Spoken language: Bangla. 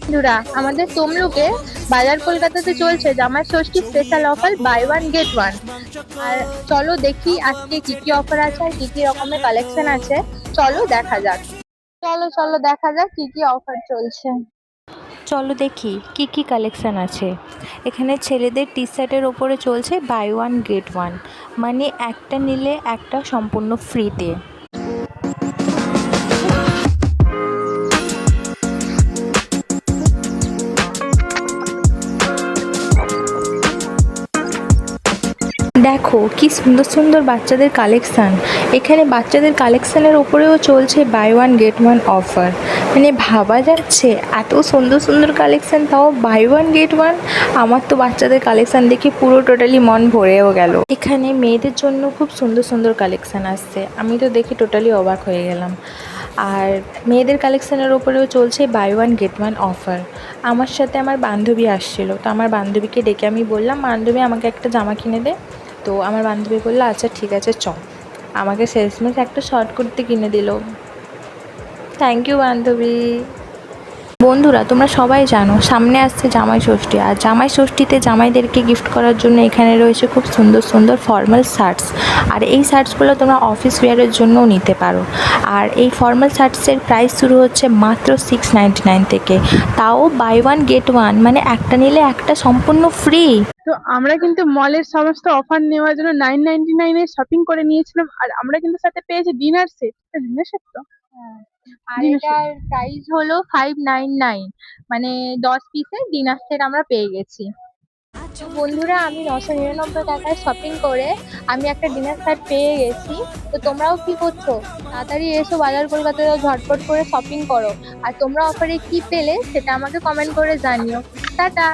বন্ধুরা, আমাদের তমলুকে বাজার কলকাতাতে চলছে Jamai Shashthi special offer buy one get one. আর চলো দেখি আজকে কি কি অফার আছে আর কি কি রকমের কালেকশন আছে। চলো দেখা যাক। চলো চলো দেখা যাক কি কি অফার চলছে। চলো দেখি কি কি কালেকশান আছে। এখানে ছেলেদের টি শার্টের ওপরে চলছে বাই ওয়ান গেট ওয়ান, মানে একটা নিলে একটা সম্পূর্ণ ফ্রিতে। দেখো কি সুন্দর সুন্দর বাচ্চাদের কালেকশান। এখানে বাচ্চাদের কালেকশানের ওপরেও চলছে buy one get one offer. মানে ভাবা যাচ্ছে এত সুন্দর সুন্দর কালেকশান, তাও বাই ওয়ান গেট ওয়ান। আমার তো বাচ্চাদের কালেকশান দেখে পুরো টোটালি মন ভরেও গেল। এখানে মেয়েদের জন্য খুব সুন্দর সুন্দর কালেকশান আসছে, আমি তো দেখে টোটালি অবাক হয়ে গেলাম। আর মেয়েদের কালেকশানের ওপরেও চলছে buy one get one offer. আমার সাথে আমার বান্ধবী আসছিলো, তো আমার বান্ধবীকে ডেকে আমি বললাম, বান্ধবী আমাকে একটা জামা কিনে দে। তো আমার বান্ধবী বললো আচ্ছা ঠিক আছে চ। আমাকে শেষমেশ একটা শর্ট কুর্তি কিনে দিল। থ্যাংক ইউ বান্ধবী। বন্ধুরা, তোমরা সবাই জানো সামনে আসছে জামাই ষষ্ঠী, আর জামাই ষষ্ঠীতে জামাইদেরকে গিফট করার জন্য এখানে রয়েছে খুব সুন্দর সুন্দর ফর্মাল শার্টস। আর এই শার্টসগুলো তোমরা অফিস ওয়্যারের জন্যও নিতে পারো। আর এই ফর্মাল শার্টসের প্রাইস শুরু হচ্ছে মাত্র 699 থেকে, তাও বাই ওয়ান গেট ওয়ান, মানে একটা নিলে একটা সম্পূর্ণ ফ্রি। তো আমরা কিন্তু মলের সমস্ত অফার নেওয়ার জন্য 999 এর শপিং করে নিয়েছিলাম, আর আমরা কিন্তু সাথে পেয়েছি ডিনার সেট। ডিনার সেট তো হ্যাঁ। আর ডিনার সেট। এটার প্রাইস হলো 599, মানে 10 পিসের ডিনার সেট আমরা পেয়ে গেছি। তো বন্ধুরা, আমি 999 টাকায় শপিং করে আমি একটা ডিনার সেট পেয়ে গেছি। তো তোমরাও কি করছো? তাড়াতাড়ি এসো বাজার কলকাতায়, ঝটপট করে শপিং করো। আর তোমরা অফারে কি পেলে সেটা আমাকে কমেন্ট করে জানিও। টাটা।